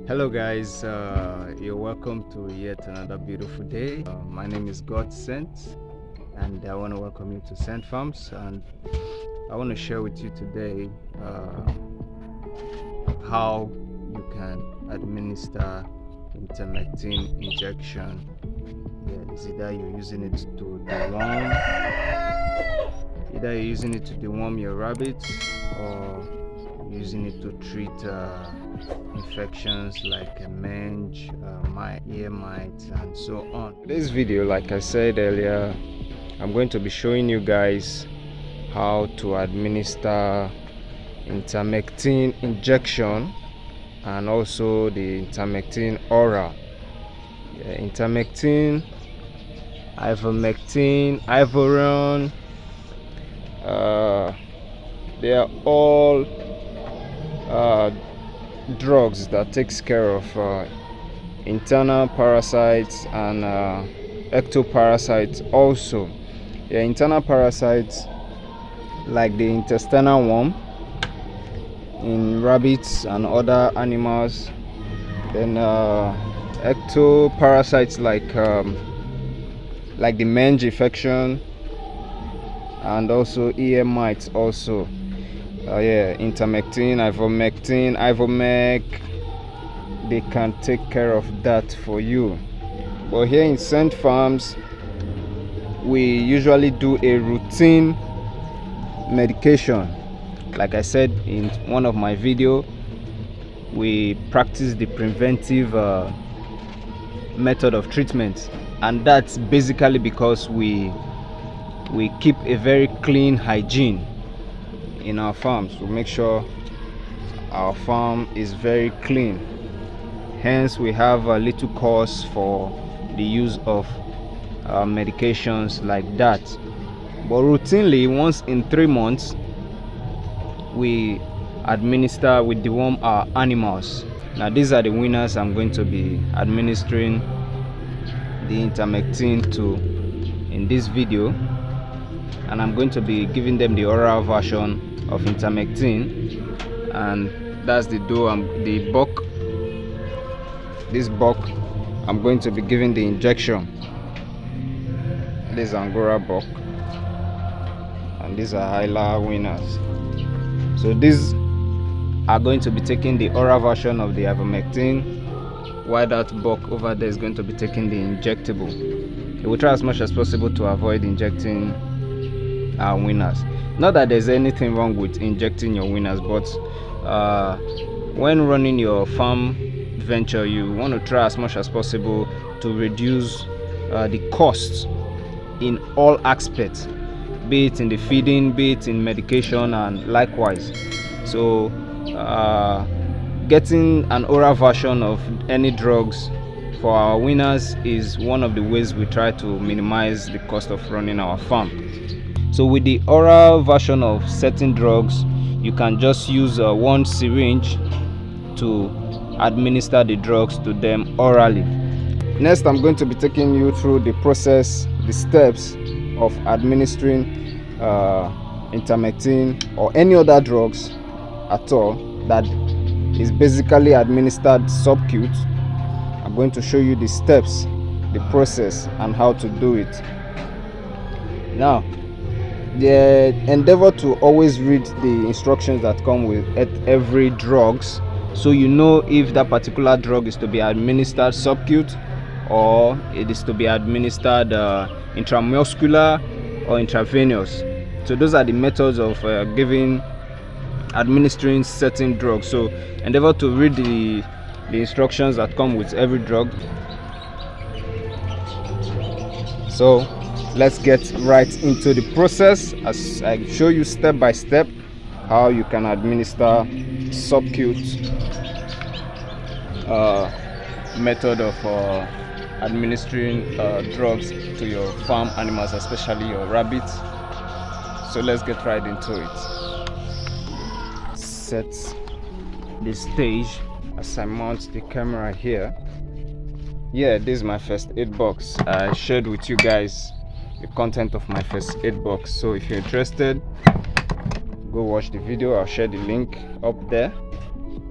Hello guys, you're welcome to yet another beautiful day. My name is Godsent and I want to welcome you to Scent Farms, and I want to share with you today how you can administer Ivermectin injection. Is either you're using it to deworm your rabbits, or using it to treat infections like mange, emanate, and so on. Today's video, like I said earlier, I'm going to be showing you guys how to administer Ivermectin injection and also the Ivermectin oral. Ivermectin, Ivermectin, IVERION, they are all drugs that takes care of internal parasites and ecto parasites also. Internal parasites like the intestinal worm in rabbits and other animals, then ecto parasites like the mange infection, and also emanate also. Ivermectin, Ivermec, they can take care of that for you. But here in Scent Farms, we usually do a routine medication. Like I said in one of my videos, we practice the preventive method of treatment, and that's basically because we keep a very clean hygiene in our farms. We make sure our farm is very clean, hence we have a little cost for the use of medications like that. But routinely, once in 3 months, we deworm our animals. Now these are the winners I'm going to be administering the Ivermectin to in this video, and I'm going to be giving them the oral version of Ivermectin, and that's the buck. This buck, I'm going to be giving the injection. This Angora buck, and these are Hyla winners. So these are going to be taking the oral version of the Ivermectin, while that buck over there is going to be taking the injectable. We will try as much as possible to avoid injecting our winners. Not that there's anything wrong with injecting your winners, but when running your farm venture, you want to try as much as possible to reduce the costs in all aspects, be it in the feeding, be it in medication, and likewise. So getting an oral version of any drugs for our winners is one of the ways we try to minimize the cost of running our farm. So with the oral version of certain drugs, you can just use one syringe to administer the drugs to them orally. Next, I'm going to be taking you through the process, the steps of administering Ivermectin or any other drugs at all that is basically administered subcut. I'm going to show you the steps, the process, and how to do it. Now, the endeavor to always read the instructions that come with every drugs, so you know if that particular drug is to be administered subcut or it is to be administered intramuscular or intravenous. So those are the methods of administering certain drugs. So endeavor to read the instructions that come with every drug. So let's get right into the process as I show you step by step how you can administer subcut method of administering drugs to your farm animals, especially your rabbits. So let's get right into it. Set the stage as I mount the camera here. This is my first aid box. I shared with you guys the content of my first aid box, so if you're interested, go watch the video. I'll share the link up there.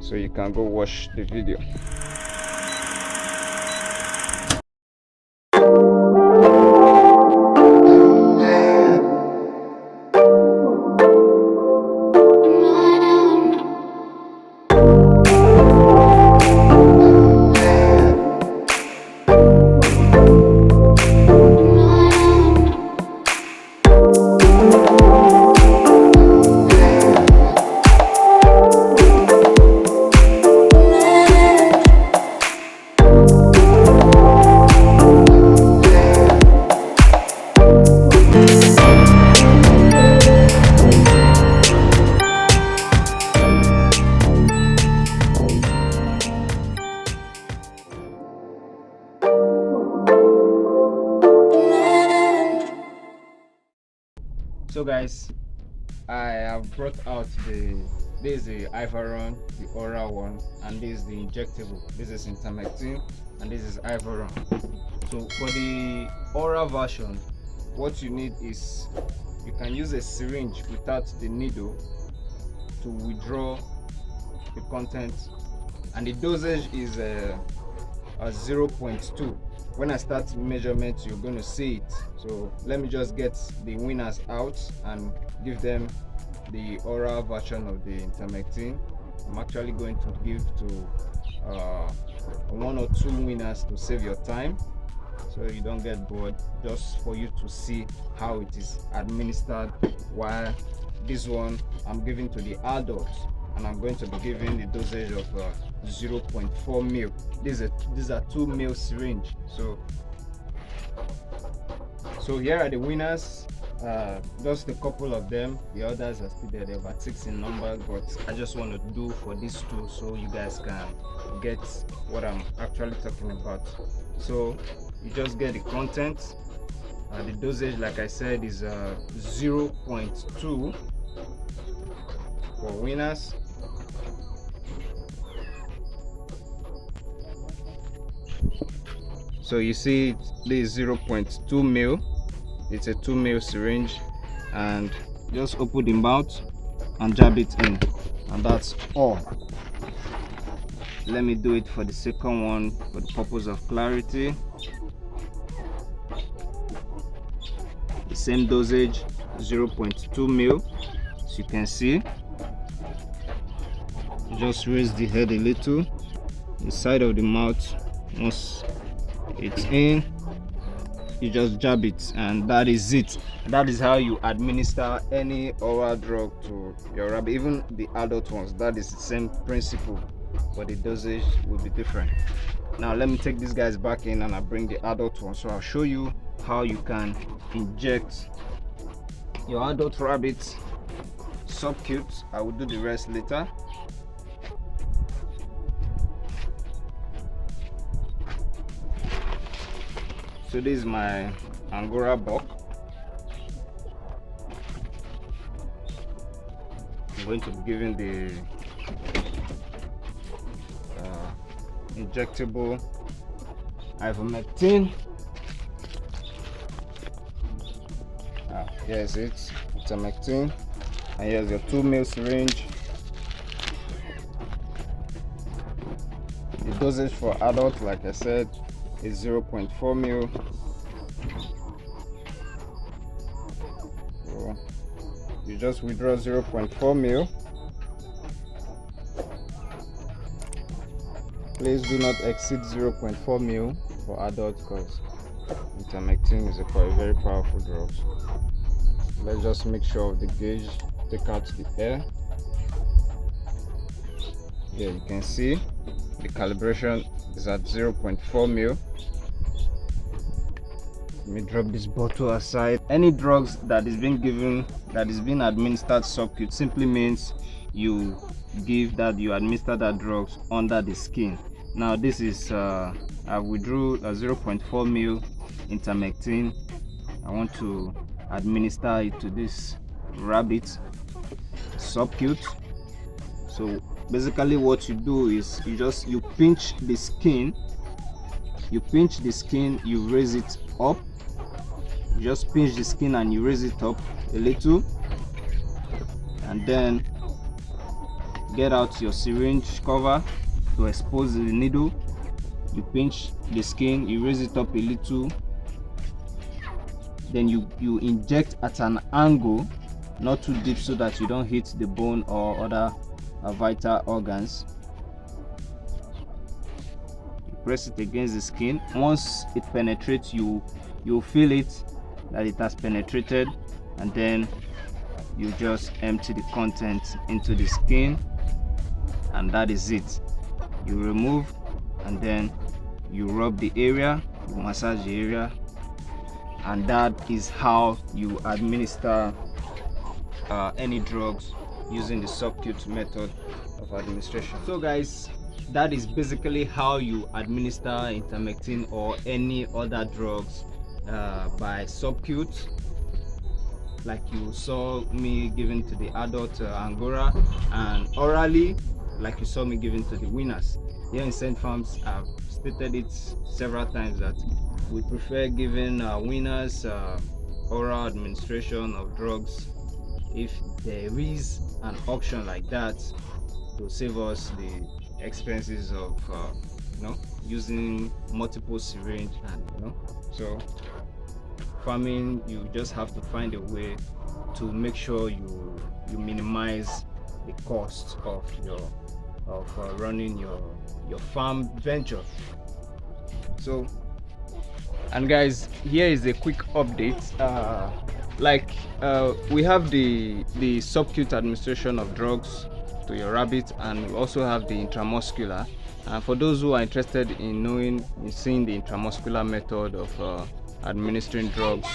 so you can go watch the video. So guys, I have brought out this is the IVERION, the oral one, and this is the injectable. This is INTERMECTIN and this is IVERION. So for the oral version, what you need is you can use a syringe without the needle to withdraw the content, and the dosage is a 0.2. When I start measurement, you're going to see it. So let me just get the winners out and give them the oral version of the INTERMECTIN. I'm actually going to give to 1 or 2 winners to save your time, so you don't get bored, just for you to see how it is administered. While this one I'm giving to the adults, and I'm going to be giving the dosage of 0.4 ml. These are 2 ml syringe. So here are the winners. Just a couple of them. The others are still there. They're about 6 in number, but I just want to do for these 2 so you guys can get what I'm actually talking about. So you just get the content. The dosage, like I said, is 0.2 for winners. So you see this is 0.2 ml. It's a 2 ml syringe, and just open the mouth and jab it in, and that's all. Let me do it for the second one for the purpose of clarity. The same dosage, 0.2 ml. As you can see, just raise the head a little, the side of the mouth. Once it's in, you just jab it, and that is it. That is how you administer any oral drug to your rabbit, even the adult ones. That is the same principle, but the dosage will be different. Now let me take these guys back in and I bring the adult one, so I'll show you how you can inject your adult rabbit subcute. I will do the rest later. So this is my Angora buck. I'm going to be giving the injectable Ivermectin. Here's it, INTERMECTIN, and here's your 2 ml syringe. The dosage for adults, like I said, is 0.4 ml. So you just withdraw 0.4 ml. Please do not exceed 0.4 ml for adults, because INTERMECTIN is a very powerful drug. Let's just make sure of the gauge, take out the air. Here you can see the calibration is at 0.4 ml. Let me drop this bottle aside. Any drugs that is being given, that is being administered subcute, simply means you administer that drugs under the skin. Now this is I withdrew a 0.4 ml INTERMECTIN. I want to administer it to this rabbit subcute. So basically what you do is you pinch the skin, you raise it up. You just pinch the skin and you raise it up a little, and then get out your syringe cover to expose the needle. You pinch the skin, you raise it up a little, then you inject at an angle, not too deep, so that you don't hit the bone or other vital organs. You press it against the skin. Once it penetrates, you'll feel it that it has penetrated, and then you just empty the contents into the skin, and that is it. You remove, and then you rub the area, you massage the area, and that is how you administer any drugs using the subcutaneous method of administration. So guys, that is basically how you administer Intermectin or any other drugs by subcutaneous, like you saw me giving to the adult Angora, and orally, like you saw me giving to the winners. Here in St. Farms, I've stated it several times that we prefer giving winners oral administration of drugs if there is an option like that, to save us the expenses of using multiple syringe, and so farming, you just have to find a way to make sure you minimize the cost of running your farm venture. So, and guys, here is a quick update. We have the subcutaneous administration of drugs to your rabbit, and we also have the intramuscular. And for those who are interested in seeing the intramuscular method of administering drugs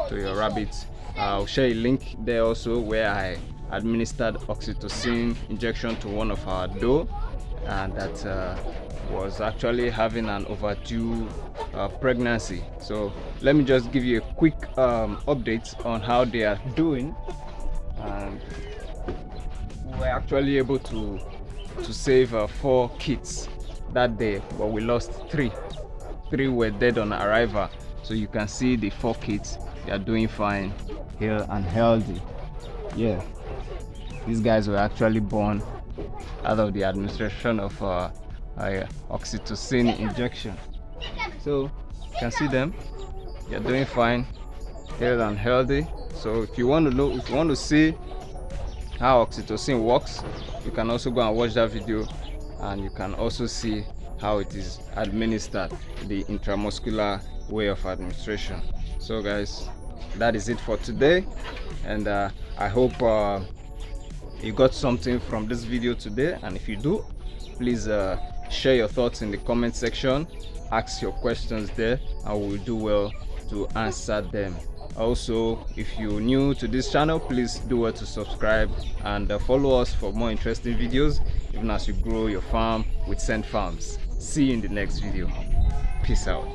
to your rabbits, I'll share a link there also, where I administered oxytocin injection to one of our doe, and that was actually having an overdue pregnancy. So let me just give you a quick update on how they are doing. And we're actually able to save 4 kids that day, but we lost 3. 3 were dead on arrival. So you can see the 4 kids, they are doing fine, here and healthy. Yeah, these guys were actually born out of the administration of oxytocin injection. So you can see them, they're doing fine, here and healthy. So if you want to see how oxytocin works, you can also go and watch that video, and you can also see how it is administered, the intramuscular way of administration. So guys, that is it for today, and I hope you got something from this video today. And if you do, please share your thoughts in the comment section, ask your questions there, and we'll do well to answer them. Also, if you're new to this channel, please do well to subscribe and follow us for more interesting videos, even as you grow your farm with St. Farms. See you in the next video. Peace out.